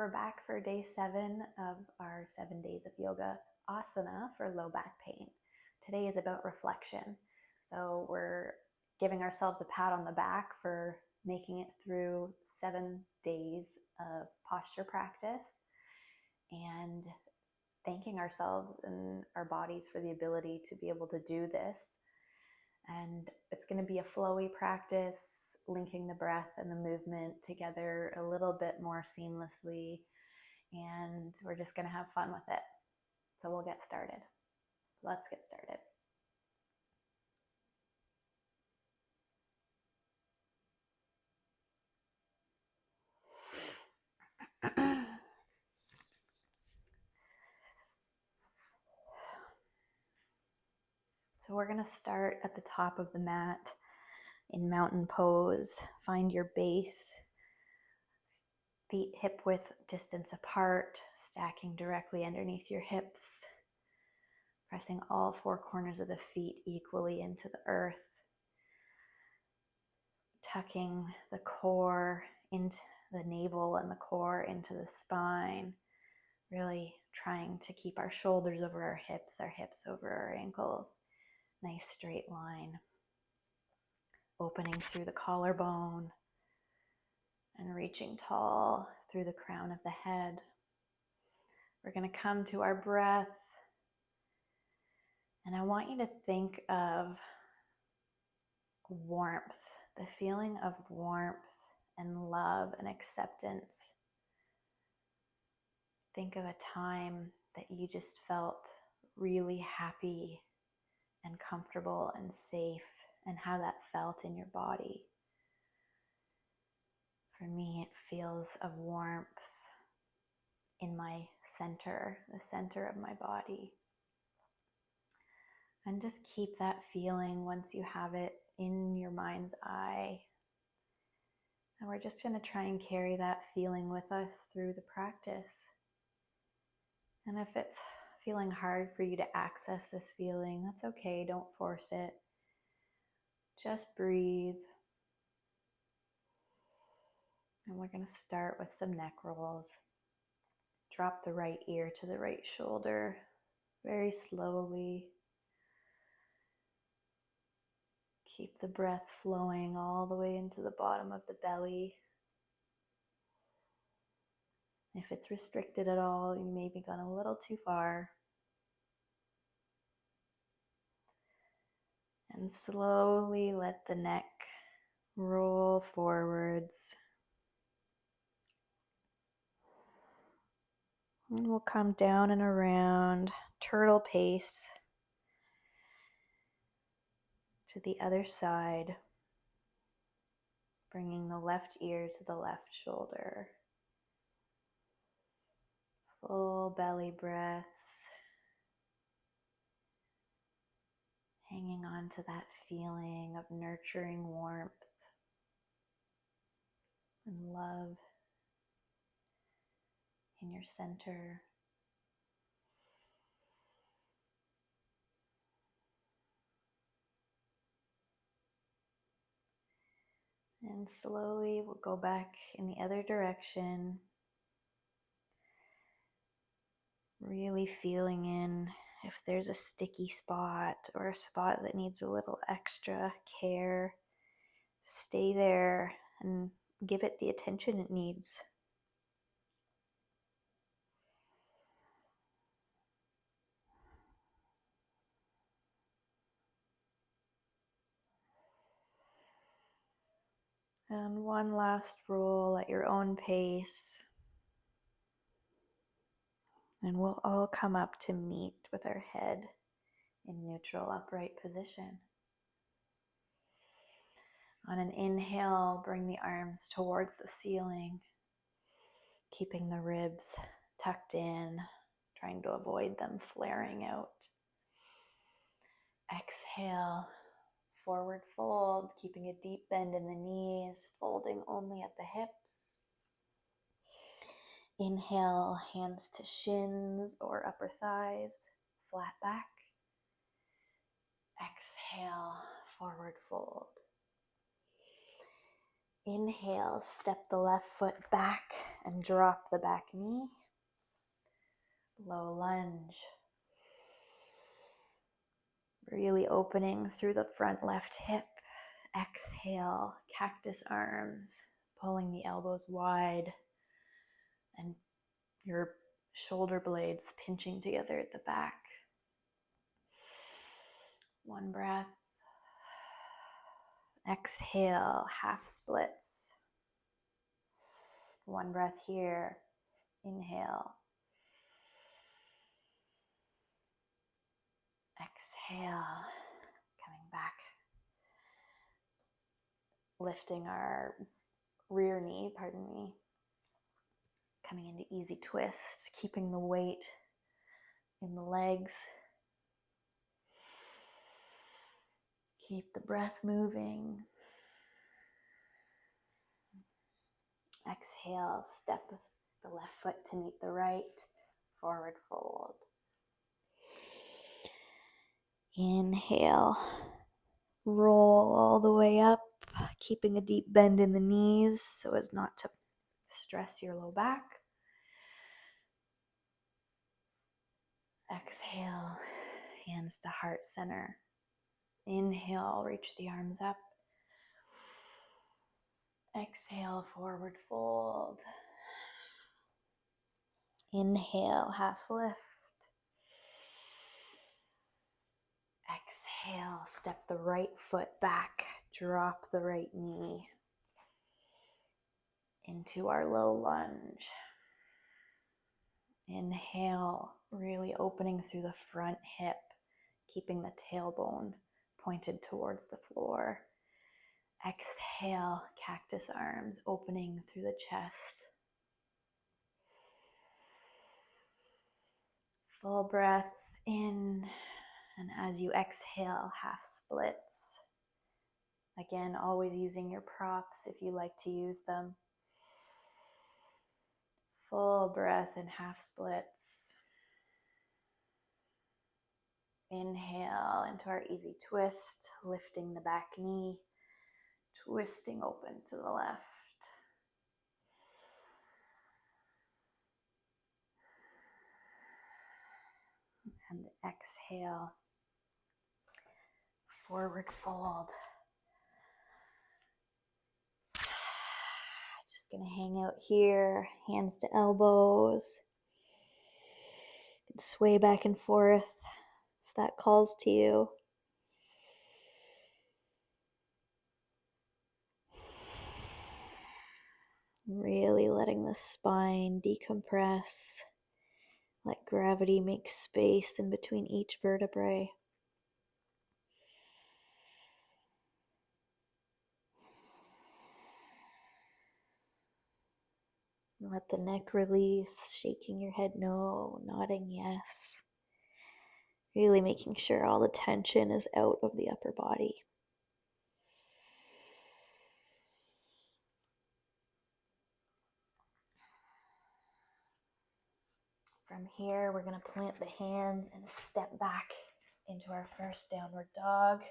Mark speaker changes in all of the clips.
Speaker 1: we're back for day 7 of our 7 days of yoga asana for low back pain. Today is about reflection. So we're giving ourselves a pat on the back for making it through 7 days of posture practice and thanking ourselves and our bodies for the ability to be able to do this. And it's going to be a flowy practice, linking the breath and the movement together a little bit more seamlessly, and we're just going to have fun with it. So we'll get started. Let's get started. So we're going to start at the top of the mat in mountain pose. Find your base. Feet hip width distance apart, stacking directly underneath your hips. Pressing all 4 corners of the feet equally into the earth. Tucking the core into the navel and the core into the spine. Really trying to keep our shoulders over our hips over our ankles. Nice straight line. Opening through the collarbone and reaching tall through the crown of the head. We're going to come to our breath. And I want you to think of warmth, the feeling of warmth and love and acceptance. Think of a time that you just felt really happy and comfortable and safe, and how that felt in your body. For me, it feels of warmth in my center, the center of my body. And just keep that feeling once you have it in your mind's eye. And we're just going to try and carry that feeling with us through the practice. And if it's feeling hard for you to access this feeling, that's okay. Don't force it. Just breathe. And we're going to start with some neck rolls. Drop the right ear to the right shoulder very slowly. Keep the breath flowing all the way into the bottom of the belly. If it's restricted at all, you may be gone a little too far. And slowly let the neck roll forwards. And we'll come down and around, turtle pace to the other side, bringing the left ear to the left shoulder. Full belly breaths, hanging on to that feeling of nurturing warmth and love in your center. And slowly we'll go back in the other direction, really feeling in if there's a sticky spot or a spot that needs a little extra care. Stay there and give it the attention it needs. And one last roll at your own pace. And we'll all come up to meet with our head in neutral upright position. On an inhale, bring the arms towards the ceiling, keeping the ribs tucked in, trying to avoid them flaring out. Exhale, forward fold, keeping a deep bend in the knees, folding only at the hips. Inhale, hands to shins or upper thighs, flat back. Exhale, forward fold. Inhale, step the left foot back and drop the back knee. Low lunge. Really opening through the front left hip. Exhale, cactus arms, pulling the elbows wide and your shoulder blades pinching together at the back. One breath. Exhale, half splits. One breath here. Inhale. Exhale. Coming back. Lifting our rear knee, coming into easy twist, keeping the weight in the legs. Keep the breath moving. Exhale, step the left foot to meet the right, forward fold. Inhale, roll all the way up, keeping a deep bend in the knees so as not to stress your low back. Exhale, hands to heart center. Inhale, reach the arms up. Exhale, forward fold. Inhale, half lift. Exhale, step the right foot back, drop the right knee into our low lunge. Inhale, really opening through the front hip, keeping the tailbone pointed towards the floor. Exhale, cactus arms opening through the chest. Full breath in, and as you exhale, half splits. Again, always using your props if you like to use them. Full breath in half splits. Inhale into our easy twist, lifting the back knee, twisting open to the left. And exhale, forward fold. Just gonna hang out here, hands to elbows. You can sway back and forth if that calls to you. Really letting the spine decompress. Let gravity make space in between each vertebrae. Let the neck release, shaking your head no, nodding yes. Really making sure all the tension is out of the upper body. From here, we're going to plant the hands and step back into our first downward dog.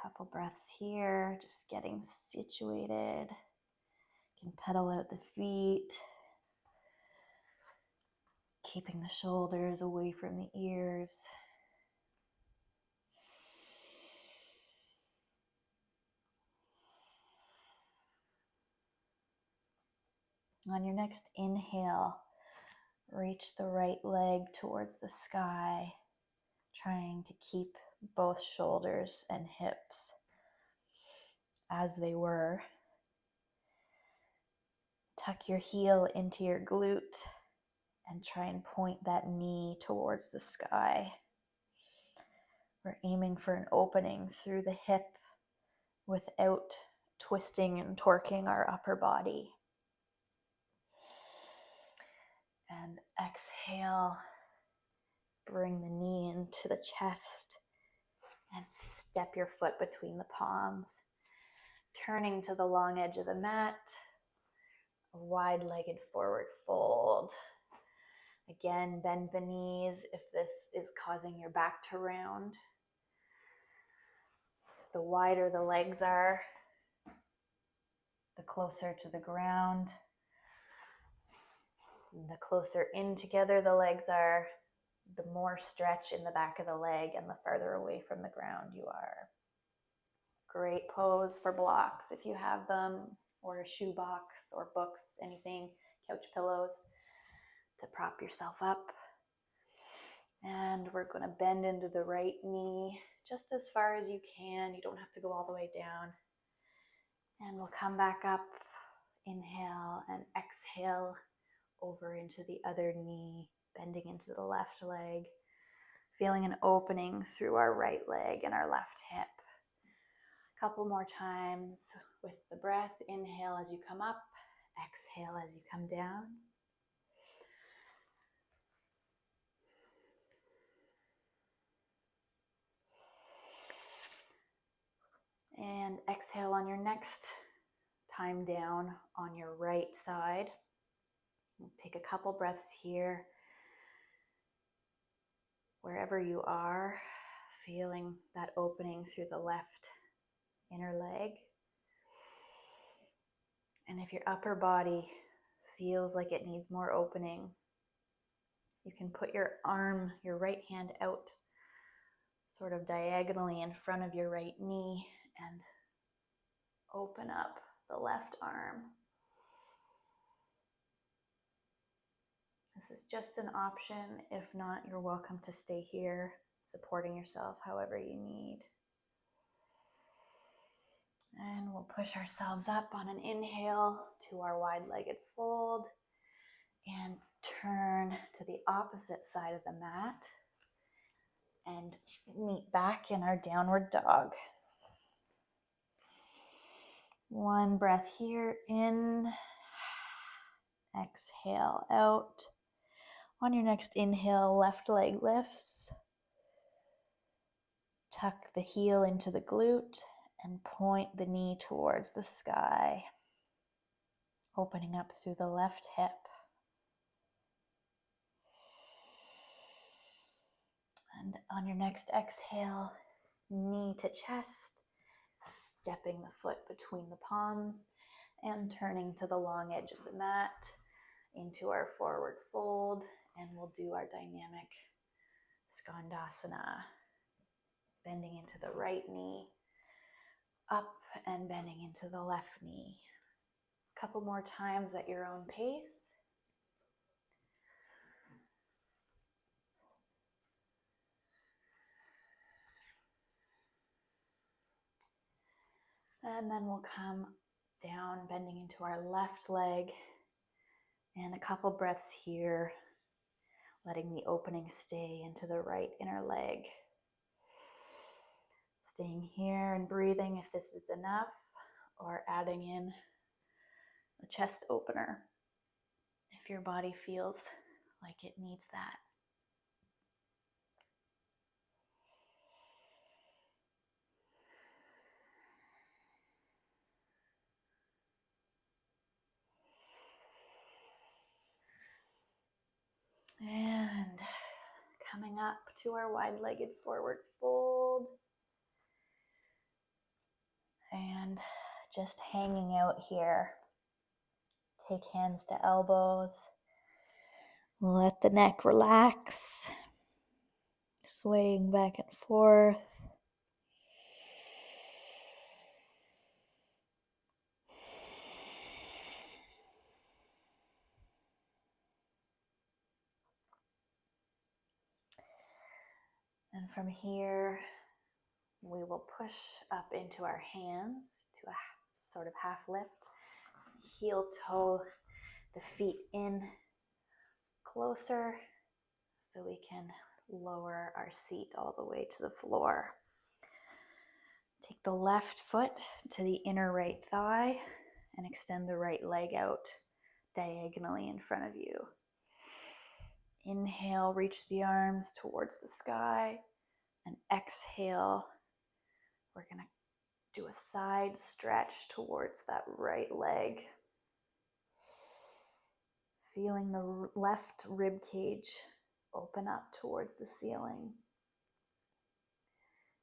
Speaker 1: Couple breaths here, just getting situated. You can pedal out the feet, keeping the shoulders away from the ears. On your next inhale, reach the right leg towards the sky, trying to keep both shoulders and hips as they were. Tuck your heel into your glute and try and point that knee towards the sky. We're aiming for an opening through the hip without twisting and torquing our upper body. And exhale, bring the knee into the chest and step your foot between the palms, turning to the long edge of the mat, a wide-legged forward fold. Again, bend the knees if this is causing your back to round. The wider the legs are, the closer to the ground. The closer in together the legs are, the more stretch in the back of the leg and the farther away from the ground you are. Great pose for blocks if you have them, or a shoe box or books, anything, couch pillows to prop yourself up. And we're going to bend into the right knee just as far as you can. You don't have to go all the way down. And we'll come back up, inhale and exhale over into the other knee, bending into the left leg, feeling an opening through our right leg and our left hip. A couple more times with the breath. Inhale as you come up, exhale as you come down. And exhale on your next time down on your right side. Take a couple breaths here. Wherever you are, feeling that opening through the left inner leg. And if your upper body feels like it needs more opening, you can put your arm, your right hand out sort of diagonally in front of your right knee and open up the left arm. This is just an option. If not, you're welcome to stay here, supporting yourself however you need. And we'll push ourselves up on an inhale to our wide-legged fold and turn to the opposite side of the mat and meet back in our downward dog. One breath here in, exhale out. On your next inhale, left leg lifts. Tuck the heel into the glute and point the knee towards the sky, opening up through the left hip. And on your next exhale, knee to chest, stepping the foot between the palms and turning to the long edge of the mat into our forward fold, and we'll do our dynamic skandasana, bending into the right knee, up and bending into the left knee. A couple more times at your own pace. And then we'll come down, bending into our left leg, and a couple breaths here, letting the opening stay into the right inner leg. Staying here and breathing if this is enough, or adding in a chest opener if your body feels like it needs that. And coming up to our wide-legged forward fold. And just hanging out here. Take hands to elbows. Let the neck relax. Swaying back and forth. And from here, we will push up into our hands to a sort of half lift. Heel toe the feet in closer so we can lower our seat all the way to the floor. Take the left foot to the inner right thigh and extend the right leg out diagonally in front of you. Inhale, reach the arms towards the sky, and exhale, we're going to do a side stretch towards that right leg. Feeling the left rib cage open up towards the ceiling.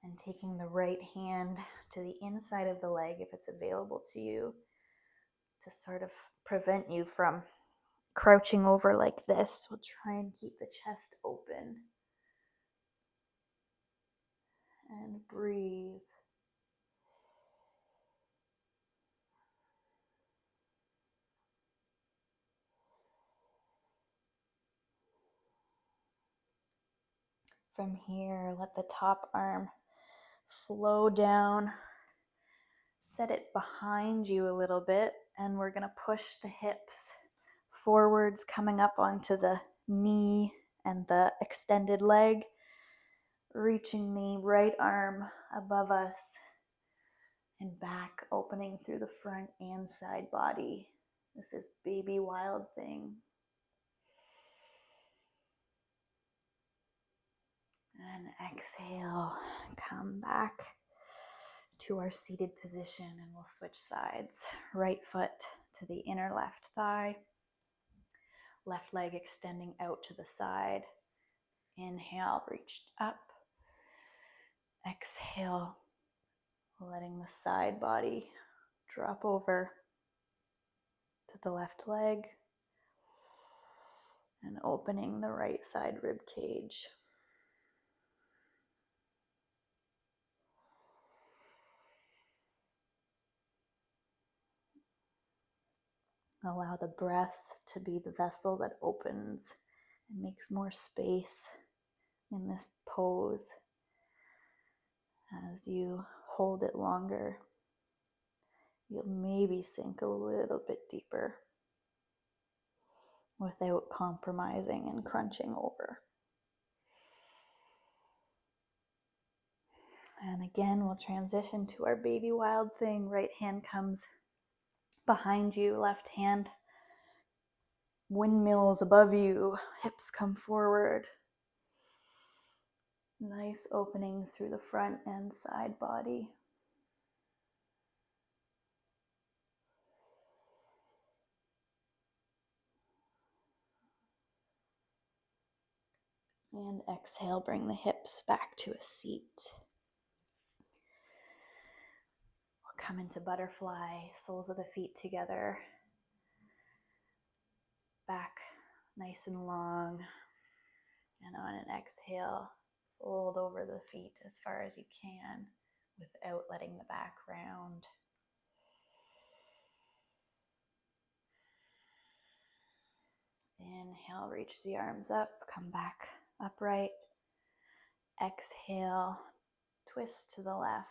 Speaker 1: And taking the right hand to the inside of the leg, if it's available to you, to sort of prevent you from crouching over like this. We'll try and keep the chest open. And breathe. From here, let the top arm flow down. Set it behind you a little bit, and we're going to push the hips forwards, coming up onto the knee and the extended leg, reaching the right arm above us and back, opening through the front and side body. This is baby wild thing. And exhale, come back to our seated position, and we'll switch sides. Right foot to the inner left thigh. Left leg extending out to the side. Inhale, reach up. Exhale, letting the side body drop over to the left leg and opening the right side rib cage. Allow the breath to be the vessel that opens and makes more space in this pose. As you hold it longer, you'll maybe sink a little bit deeper without compromising and crunching over. And again, we'll transition to our baby wild thing. Right hand comes behind you, left hand windmills above you, hips come forward. Nice opening through the front and side body. And exhale, bring the hips back to a seat. We'll come into butterfly, soles of the feet together. Back nice and long. And on an exhale, fold over the feet as far as you can without letting the back round. Inhale, reach the arms up, come back upright. Exhale, twist to the left.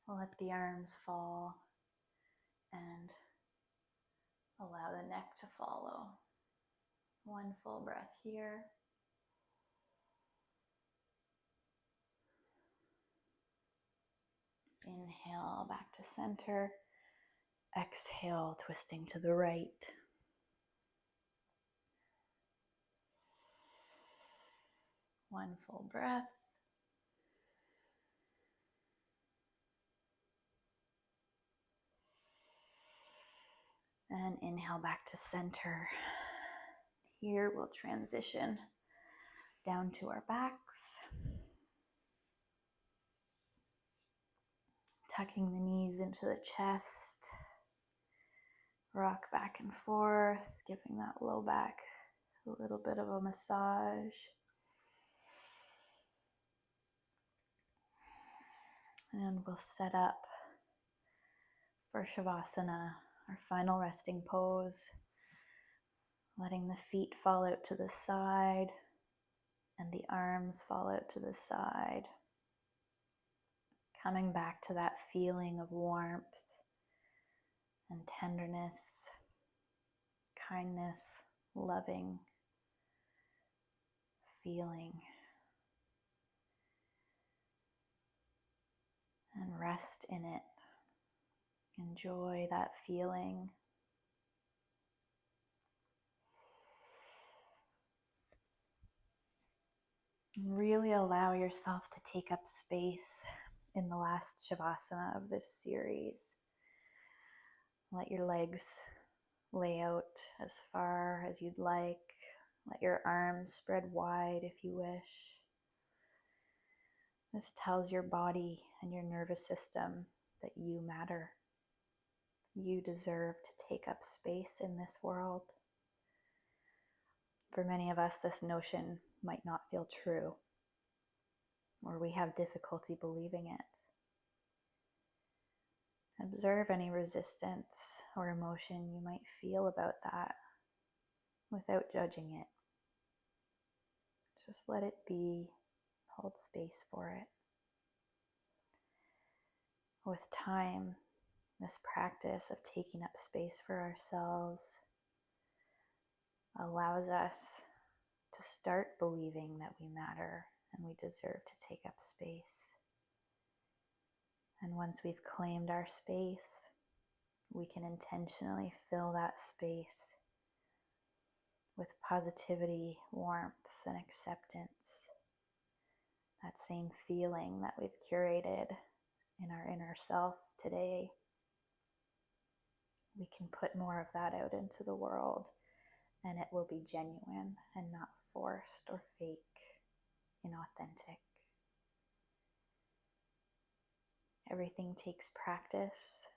Speaker 1: Let the arms fall and allow the neck to follow. One full breath here. Inhale, back to center. Exhale, twisting to the right. One full breath. And inhale back to center. Here we'll transition down to our backs. Tucking the knees into the chest. Rock back and forth, giving that low back a little bit of a massage. And we'll set up for Shavasana, our final resting pose. Letting the feet fall out to the side and the arms fall out to the side. Coming back to that feeling of warmth and tenderness, kindness, loving feeling. And rest in it. Enjoy that feeling. And really allow yourself to take up space in the last Shavasana of this series. Let your legs Lay out as far as you'd like. Let your arms spread wide if you wish. This tells your body and your nervous system that you matter. You deserve to take up space in this world. For many of us, this notion might not feel true, or we have difficulty believing it. Observe any resistance or emotion you might feel about that without judging it. Just let it be, hold space for it. With time, this practice of taking up space for ourselves allows us to start believing that we matter and we deserve to take up space. And once we've claimed our space, we can intentionally fill that space with positivity, warmth, and acceptance. That same feeling that we've curated in our inner self today, we can put more of that out into the world, and it will be genuine and not forced or fake, inauthentic. Everything takes practice,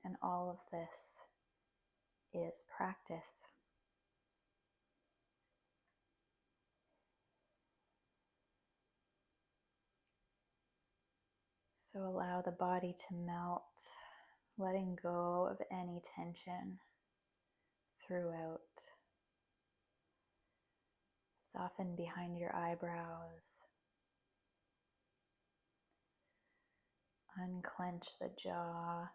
Speaker 1: and all of this is practice. So allow the body to melt, letting go of any tension throughout. Soften behind your eyebrows. Unclench the jaw.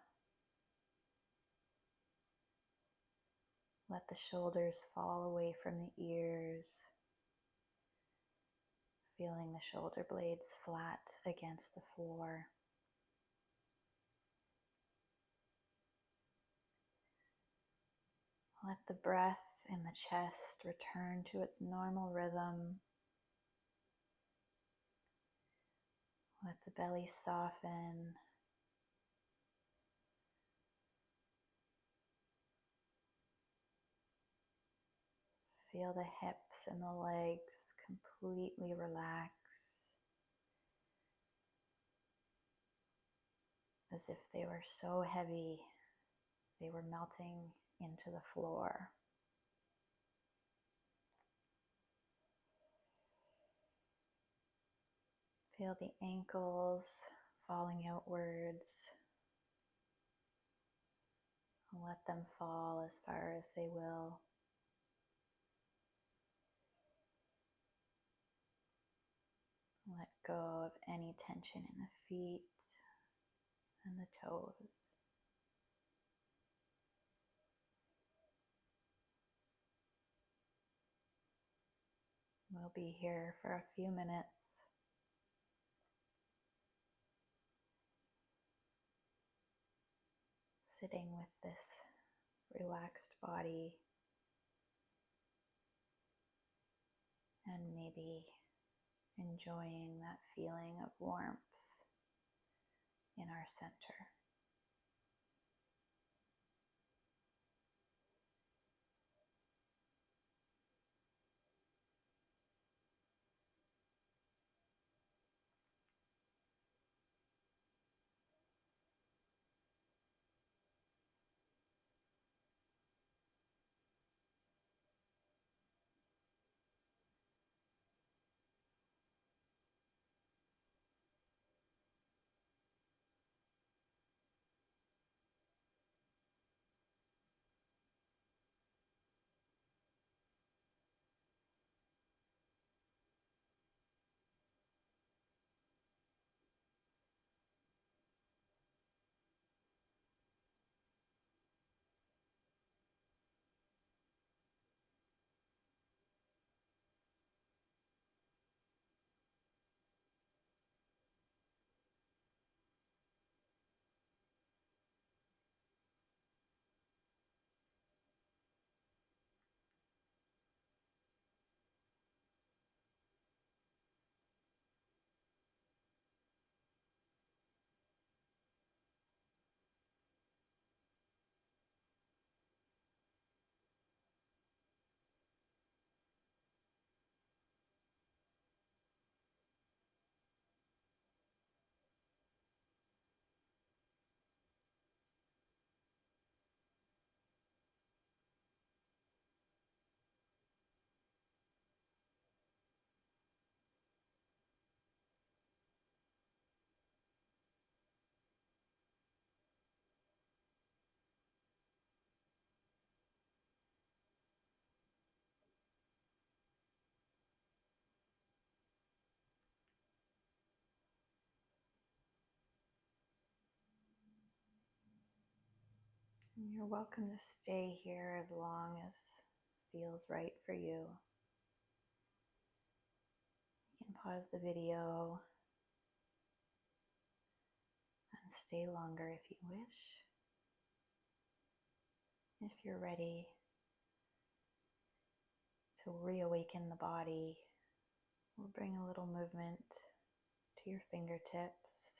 Speaker 1: Let the shoulders fall away from the ears. Feeling the shoulder blades flat against the floor. Let the breath in the chest return to its normal rhythm. Let the belly soften. Feel the hips and the legs completely relax, as if they were so heavy they were melting into the floor. Feel the ankles falling outwards. Let them fall as far as they will. Let go of any tension in the feet and the toes. We'll be here for a few minutes. Sitting with this relaxed body and maybe enjoying that feeling of warmth in our center. You're welcome to stay here as long as feels right for you. You can pause the video and stay longer if you wish. If you're ready to reawaken the body, we'll bring a little movement to your fingertips.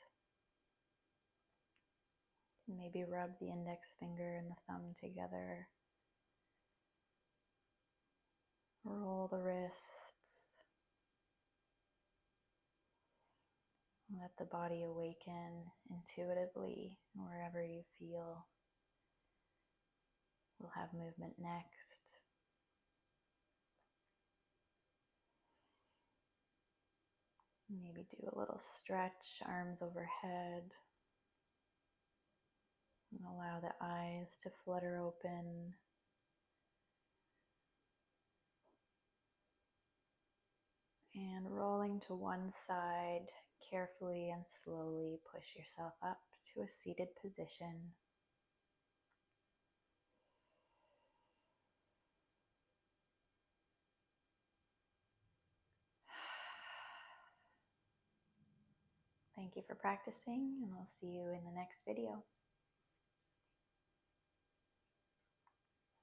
Speaker 1: Maybe rub the index finger and the thumb together. Roll the wrists. Let the body awaken intuitively wherever you feel we'll have movement next. Maybe do a little stretch, arms overhead. And allow the eyes to flutter open. And rolling to one side, carefully and slowly push yourself up to a seated position. Thank you for practicing, and I'll see you in the next video.